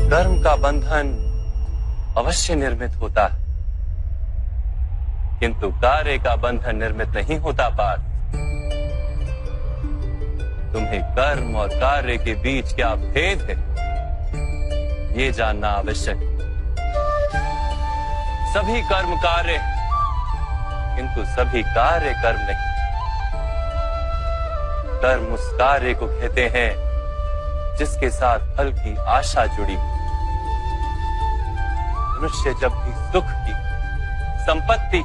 कर्म का बंधन अवश्य निर्मित होता है, किंतु कार्य का बंधन निर्मित नहीं होता पार्थ। तुम्हें कर्म और कार्य के बीच क्या भेद है, ये जानना आवश्यक है। सभी कर्म कार्य, किंतु सभी कार्य कर्म नहीं। कर्म उस कार्य को कहते हैं जिसके साथ फल की आशा जुड़ी। मनुष्य जब भी सुख की, संपत्ति,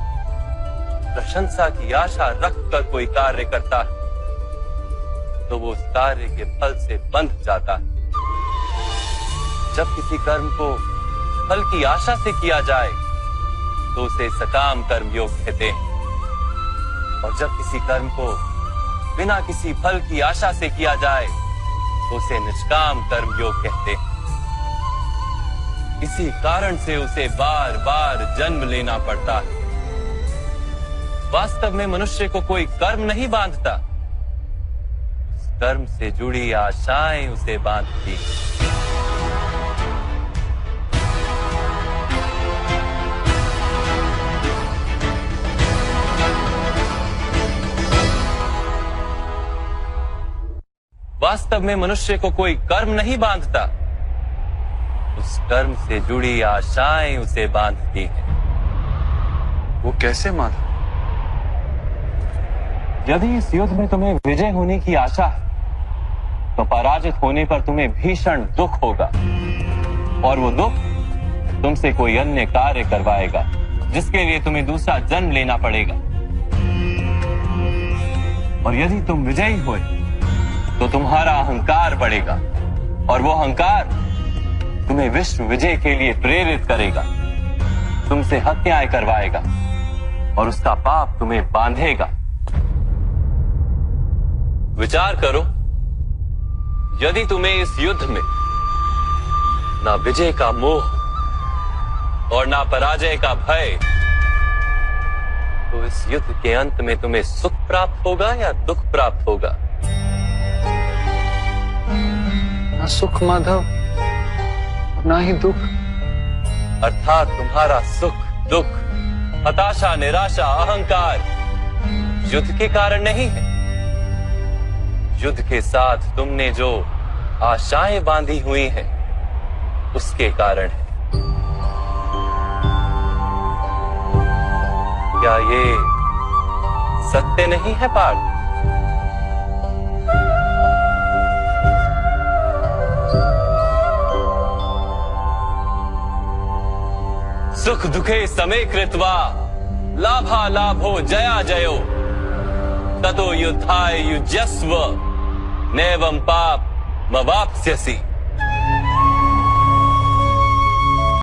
प्रशंसा की आशा रखकर कोई कार्य करता है तो वो उस कार्य के फल से बंध जाता है। जब किसी कर्म को फल की आशा से किया जाए तो उसे सकाम कर्म योग कहते हैं, और जब किसी कर्म को बिना किसी फल की आशा से किया जाए तो उसे निष्काम कर्म योग कहते हैं। इसी कारण से उसे बार बार जन्म लेना पड़ता है। वास्तव में मनुष्य को कोई कर्म नहीं बांधता, कर्म से जुड़ी आशाएं उसे बांधती। वास्तव में मनुष्य को कोई कर्म नहीं बांधता, उस कर्म से जुड़ी आशाएं उसे बांधती हैं। वो कैसे माधव? यदि इस युद्ध में तुम्हें विजय होने की आशा है तो पराजित होने पर तुम्हें भीषण दुख होगा, और वो दुख तुमसे कोई अन्य कार्य करवाएगा जिसके लिए तुम्हें दूसरा जन्म लेना पड़ेगा। और यदि तुम विजयी हुए तो तुम्हारा अहंकार बढ़ेगा, और वो अहंकार तुम्हें विश्व विजय के लिए प्रेरित करेगा, तुमसे हत्याएं करवाएगा और उसका पाप तुम्हें बांधेगा। विचार करो, यदि तुम्हें इस युद्ध में ना विजय का मोह और ना पराजय का भय, तो इस युद्ध के अंत में तुम्हें सुख प्राप्त होगा या दुख प्राप्त होगा? ना सुख माधव, ना ही दुख। अर्थात तुम्हारा सुख, दुख, हताशा, निराशा, अहंकार युद्ध के कारण नहीं है। युद्ध के साथ तुमने जो आशाएं बांधी हुई हैं, उसके कारण है। क्या ये सत्य नहीं है पार्थ? सुख दुखे समे कृत्वा लाभा लाभो जया जयो ततो युद्धाय युज्यस्व नैवं पाप मवाप्स्यसि।